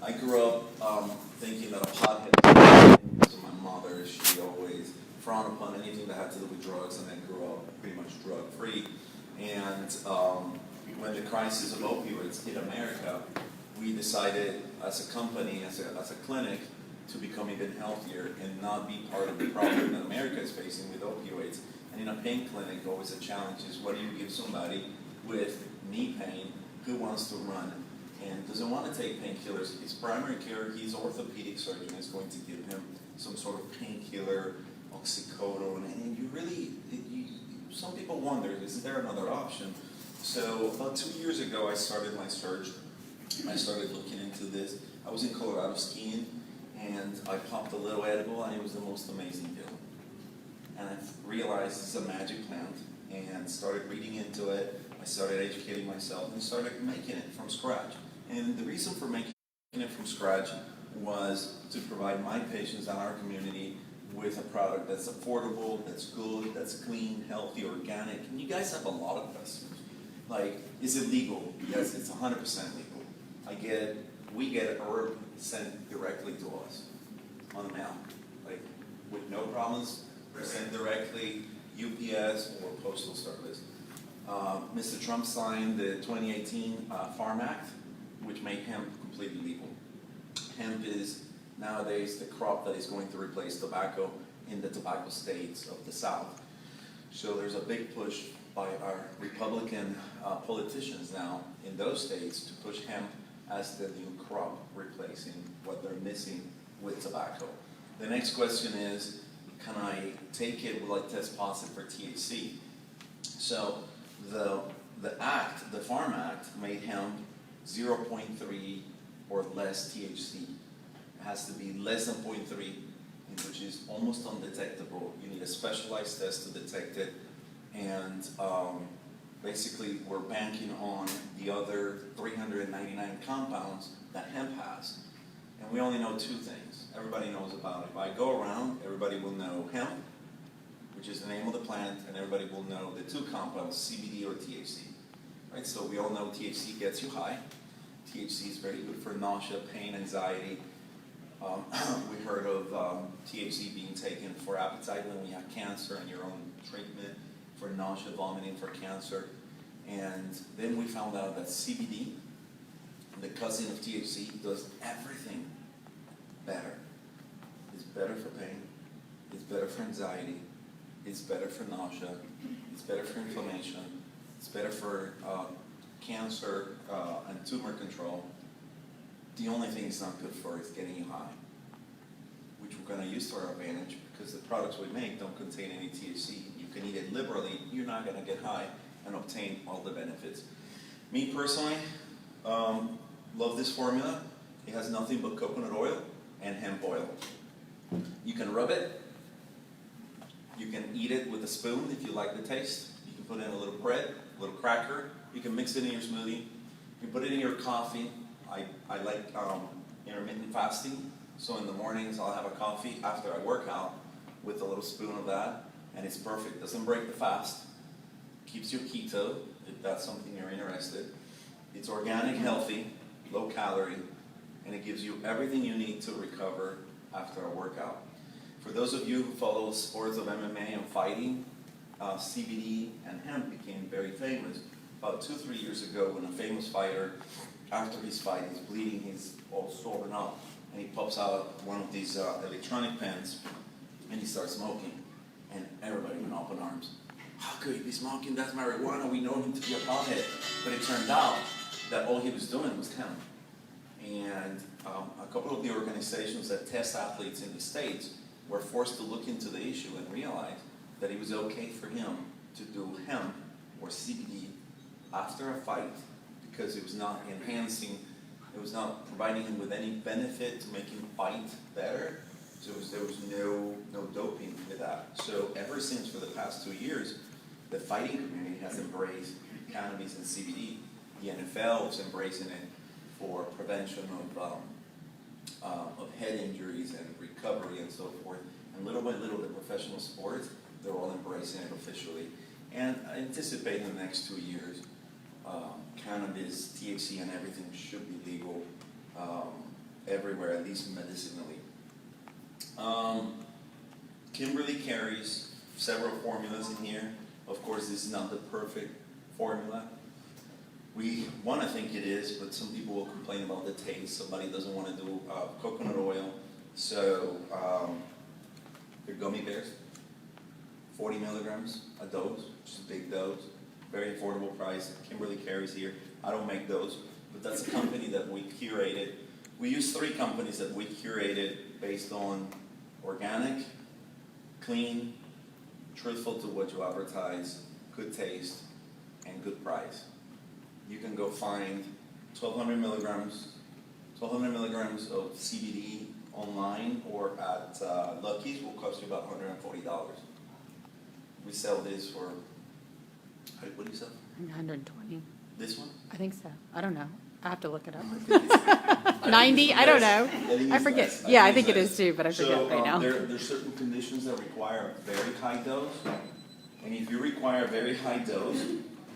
I grew up thinking that a pothead, because of my mother, she always frowned upon anything that had to do with drugs, and I grew up pretty much drug-free. And when the crisis of opioids hit America, we decided as a company, as a clinic, to become even healthier and not be part of the problem that America is facing with opioids. And in a pain clinic, always a challenge is what do you give somebody with knee pain who wants to run and doesn't want to take painkillers. His primary care, his orthopedic surgeon is going to give him some sort of painkiller, oxycodone, and some people wonder, is there another option? So about 2 years ago, I started my search. I started looking into this. I was in Colorado skiing, and I popped a little edible, and it was the most amazing deal. And I realized it's a magic plant, and started reading into it. I started educating myself, and started making it from scratch. And the reason for making it from scratch was to provide my patients and our community with a product that's affordable, that's good, that's clean, healthy, organic. And you guys have a lot of questions. Like, is it legal? Yes, it's 100% legal. We get a herb sent directly to us on the mail. Like, with no problems, sent directly, UPS or Postal Service. Mr. Trump signed the 2018 Farm Act, which made hemp completely legal. Hemp is nowadays the crop that is going to replace tobacco in the tobacco states of the South. So there's a big push by our Republican politicians now in those states to push hemp as the new crop, replacing what they're missing with tobacco. The next question is, can I take it? Will I test positive for THC? So the Farm Act made hemp 0.3 or less THC. It has to be less than 0.3, which is almost undetectable. You need a specialized test to detect it. And basically, we're banking on the other 399 compounds that hemp has. And we only know two things. Everybody knows about it. If I go around, everybody will know hemp, which is the name of the plant, and everybody will know the two compounds, CBD or THC. Right? So we all know THC gets you high. THC is very good for nausea, pain, anxiety. We heard of THC being taken for appetite when we have cancer and your own treatment for nausea, vomiting for cancer. And then we found out that CBD, the cousin of THC, does everything better. It's better for pain, it's better for anxiety, it's better for nausea, it's better for inflammation, it's better for cancer and tumor control. The only thing it's not good for is getting you high, which we're going to use to our advantage because the products we make don't contain any THC. You can eat it liberally, you're not going to get high and obtain all the benefits. Me personally, love this formula. It has nothing but coconut oil and hemp oil. You can rub it. You can eat it with a spoon if you like the taste. You can put in a little bread, a little cracker. You can mix it in your smoothie. You can put it in your coffee. I like intermittent fasting. So in the mornings I'll have a coffee after I work out with a little spoon of that. And it's perfect. Doesn't break the fast. Keeps you keto if that's something you're interested. It's organic, healthy, low calorie, and it gives you everything you need to recover after a workout. For those of you who follow sports of MMA and fighting, CBD and hemp became very famous. About 2-3 years ago, when a famous fighter, after his fight, he's bleeding, he's all swollen up, and he pops out one of these electronic pens, and he starts smoking, and everybody went up in arms. How could he be smoking? That's marijuana. We know him to be a pothead. But it turned out that all he was doing was hemp. And a couple of the organizations that test athletes in the States were forced to look into the issue and realize that it was okay for him to do hemp or CBD after a fight because it was not enhancing, it was not providing him with any benefit to make him fight better. So there was no doping with that. So ever since, for the past 2 years, the fighting community has embraced cannabis and CBD. The NFL is embracing it for prevention of head injuries and recovery and so forth. And little by little, the professional sports, they're all embracing it officially. And I anticipate in the next 2 years, cannabis, THC, and everything should be legal everywhere, at least medicinally. Kimberly carries several formulas in here. Of course, this is not the perfect formula. We want to think it is, but some people will complain about the taste. Somebody doesn't want to do coconut oil. So they're gummy bears, 40 milligrams a dose, which is a big dose. Very affordable price. Kimberly carries here. I don't make those, but that's a company that we curated. We use 3 companies that we curated based on organic, clean, truthful to what you advertise, good taste, and good price. You can go find 1,200 milligrams of CBD online or at Lucky's will cost you about $140. We sell this for, what do you sell? 120. This one? I think so. I don't know. I have to look it up. I 90? I don't know. I forget. Less. Yeah, I think it is too, but I forget right now. There's certain conditions that require a very high dose. And if you require a very high dose,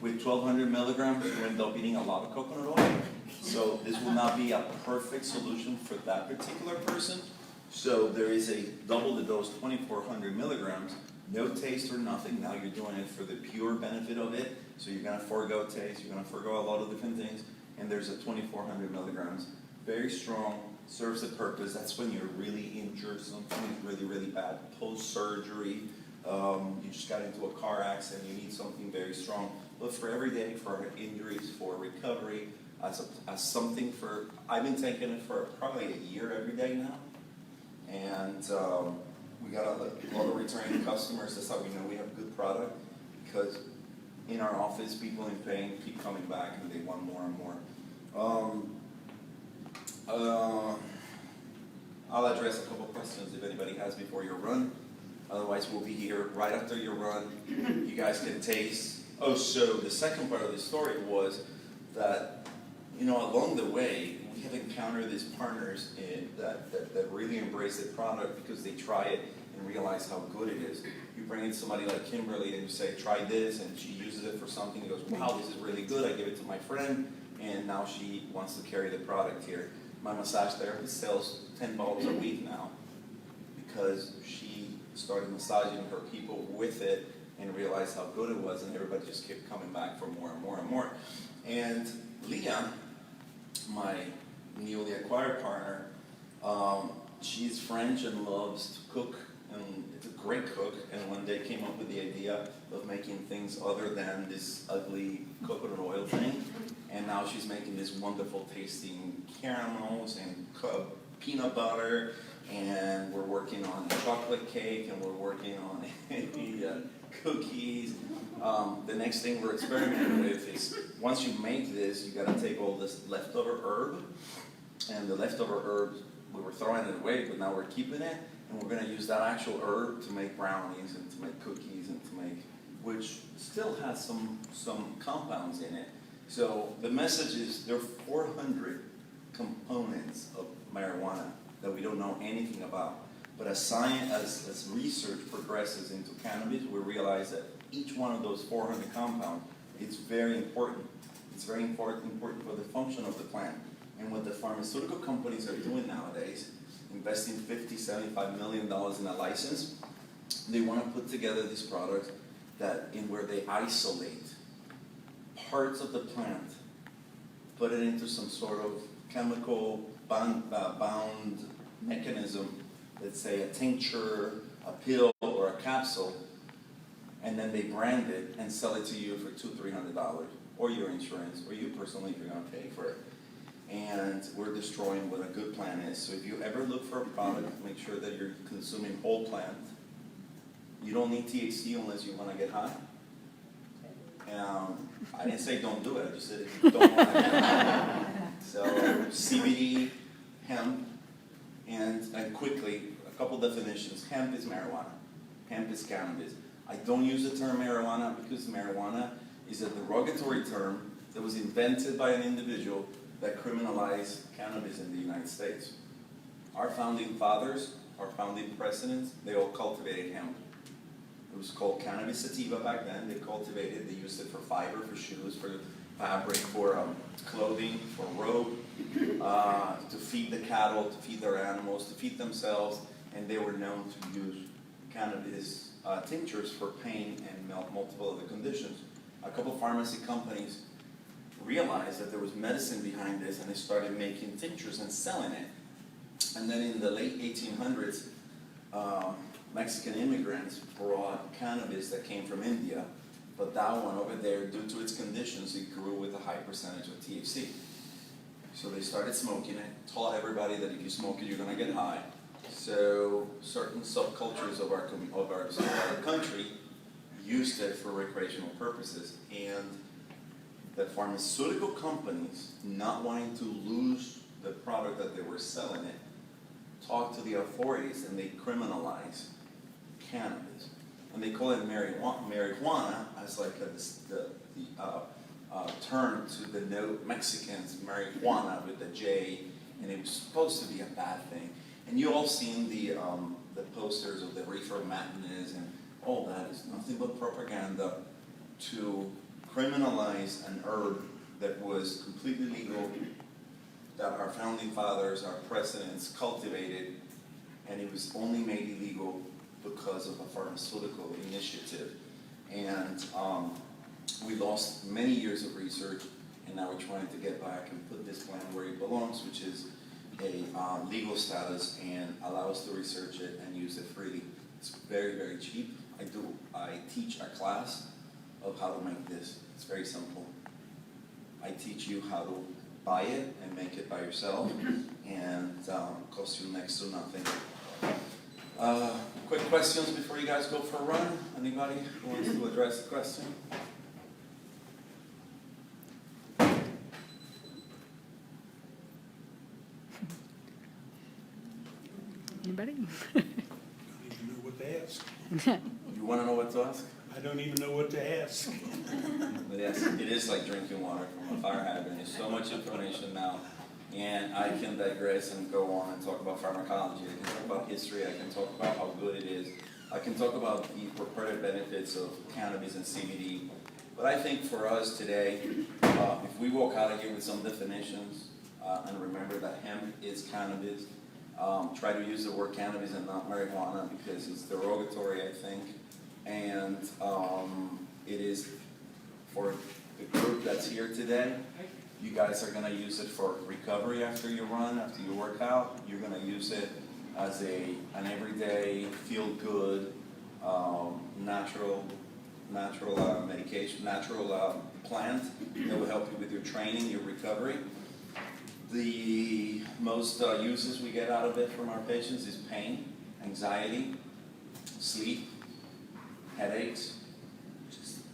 with 1,200 milligrams, you end up eating a lot of coconut oil. So this will not be a perfect solution for that particular person. So there is a double the dose, 2,400 milligrams, no taste or nothing. Now you're doing it for the pure benefit of it. So you're going to forego taste, you're going to forego a lot of different things. And there's a 2,400 milligrams. Very strong, serves a purpose. That's when you're really injured, something is really, really bad. Post-surgery, you just got into a car accident, you need something very strong. But for every day, for injuries, for recovery, as something for, I've been taking it for probably a year every day now. And we got a lot of returning customers. That's how we know we have a good product, because in our office, people in pain keep coming back and they want more and more. I'll address a couple questions if anybody has before your run. Otherwise, we'll be here right after your run. You guys can taste. Oh, so the second part of the story was that, along the way, we have encountered these partners that really embrace the product because they try it and realize how good it is. You bring in somebody like Kimberly and you say, try this, and she uses it for something and goes, wow, this is really good. I give it to my friend, and now she wants to carry the product here. My massage therapist sells 10 bottles a week now because she started massaging her people with it and realized how good it was, and everybody just kept coming back for more and more and more. And Leah, my newly acquired partner, she's French and loves to cook, and it's a great cook, and one day came up with the idea of making things other than this ugly coconut oil thing, and now she's making this wonderful tasting caramels and peanut butter, and we're working on a chocolate cake, and we're working on cookies. The next thing we're experimenting with is, once you make this, you got to take all this leftover herb, and the leftover herbs, we were throwing it away, but now we're keeping it, and we're going to use that actual herb to make brownies and to make cookies and to make, which still has some compounds in it. So the message is there are 400 components of marijuana that we don't know anything about. But as science, as research progresses into cannabis, we realize that each one of those 400 compounds is very important. It's very important for the function of the plant. And what the pharmaceutical companies are doing nowadays, investing $50, $75 million in a license, they want to put together these products where they isolate parts of the plant, put it into some sort of chemical bound mechanism, let's say a tincture, a pill, or a capsule, and then they brand it and sell it to you for $200-300, or your insurance, or you personally if you're going to pay for it. And we're destroying what a good plant is. So if you ever look for a product, make sure that you're consuming whole plant. You don't need THC unless you want to get high. I didn't say don't do it, I just said if you don't want to get high. So CBD, hemp, and quickly, a couple definitions. Hemp is marijuana. Hemp is cannabis. I don't use the term marijuana because marijuana is a derogatory term that was invented by an individual that criminalized cannabis in the United States. Our founding fathers, our founding presidents, they all cultivated hemp. It was called cannabis sativa back then. They cultivated, they used it for fiber, for shoes, fabric for clothing, for rope, to feed the cattle, to feed their animals, to feed themselves, and they were known to use cannabis tinctures for pain and multiple other conditions. A couple pharmacy companies realized that there was medicine behind this, and they started making tinctures and selling it. And then in the late 1800s, Mexican immigrants brought cannabis that came from India, but that one over there, due to its conditions, it grew with a high percentage of THC. So they started smoking it, taught everybody that if you smoke it, you're gonna get high. So certain subcultures of our country used it for recreational purposes, and the pharmaceutical companies, not wanting to lose the product that they were selling it, talked to the authorities and they criminalized cannabis. And they call it marijuana as like the term to denote Mexicans, marijuana with the J, and it was supposed to be a bad thing. And you all seen the posters of the reefer madness, and all that is nothing but propaganda to criminalize an herb that was completely legal, that our founding fathers, our presidents cultivated, and it was only made illegal because of a pharmaceutical initiative. And we lost many years of research, and now we're trying to get back and put this plant where it belongs, which is a legal status, and allow us to research it and use it freely. It's very, very cheap. I teach a class of how to make this. It's very simple. I teach you how to buy it and make it by yourself, and costs you next to nothing. Quick questions before you guys go for a run? Anybody who wants to address the question? Anybody? I don't even know what to ask. You want to know what to ask? I don't even know what to ask. But yes, it is like drinking water from a fire hydrant. There's so much information now, and I can digress and go on and talk about pharmacology. I can talk about history. I can talk about how good it is. I can talk about the purported benefits of cannabis and CBD. But I think for us today, if we walk out of here with some definitions and remember that hemp is cannabis, try to use the word cannabis and not marijuana because it's derogatory, I think. And it is for the group that's here today. You guys are going to use it for recovery after you run, after you work out. You're going to use it as an everyday, feel-good, natural medication, natural plant that will help you with your training, your recovery. The most uses we get out of it from our patients is pain, anxiety, sleep, headaches,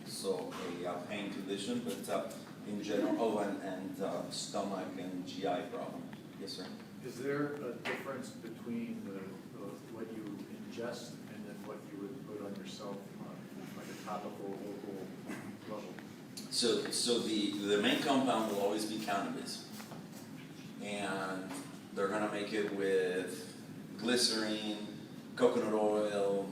so a pain condition, but in general, and stomach and GI problems. Yes, sir? Is there a difference between what you ingest and then what you would put on yourself, like a topical, local level? So the main compound will always be cannabis, and they're gonna make it with glycerine, coconut oil,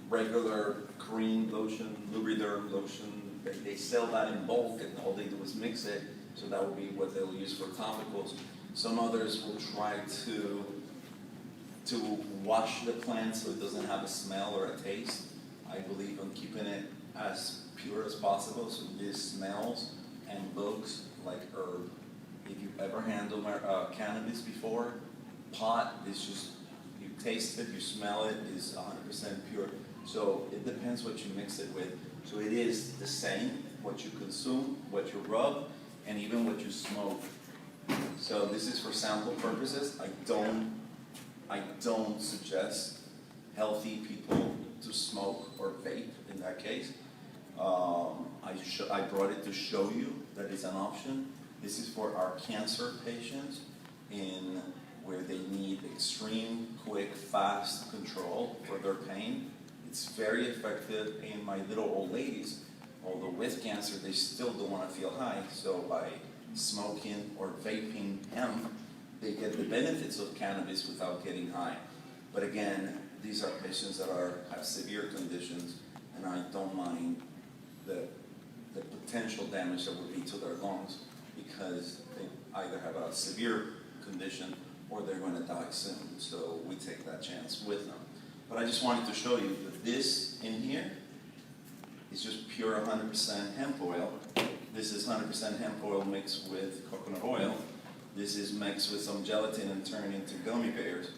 regular cream lotion, Lubriderm lotion. They sell that in bulk, and all they do is mix it, so that will be what they'll use for topicals. Some others will try to wash the plant so it doesn't have a smell or a taste. I believe in keeping it as pure as possible, so this smells and looks like herb. If you've ever handled cannabis before, pot is just, you taste it, you smell it, is 100% pure. So it depends what you mix it with. So it is the same, what you consume, what you rub, and even what you smoke. So this is for sample purposes. I don't suggest healthy people to smoke or vape in that case. I brought it to show you that it's an option. This is for our cancer patients where they need extreme, quick, fast control for their pain. It's very effective in my little old ladies. Although with cancer, they still don't want to feel high. So by smoking or vaping hemp, they get the benefits of cannabis without getting high. But again, these are patients that have severe conditions, and I don't mind the the potential damage that would be to their lungs because they either have a severe condition or they're going to die soon. So we take that chance with them. But I just wanted to show you that this in here is just pure 100% hemp oil. This is 100% hemp oil mixed with coconut oil. This is mixed with some gelatin and turned into gummy bears.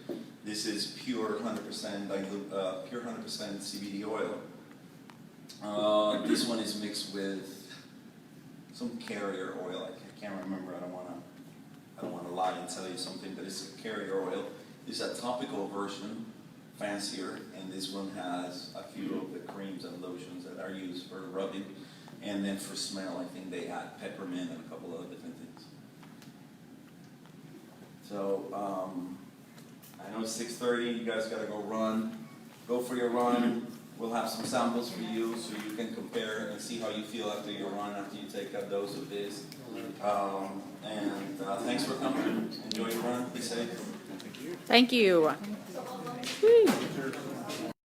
This is pure 100% pure 100% CBD oil. This one is mixed with some carrier oil. I can't remember. I don't want to lie and tell you something, but it's a carrier oil. This is a topical version, fancier, and this one has a few of the creams and lotions that are used for rubbing. And then for smell, I think they add peppermint and a couple of other different things. So, I know it's 6:30, you guys gotta go run. Go for your run. We'll have some samples for you so you can compare and see how you feel after your run, after you take a dose of this. Thanks for coming. Enjoy your run. Be safe. Thank you. Woo.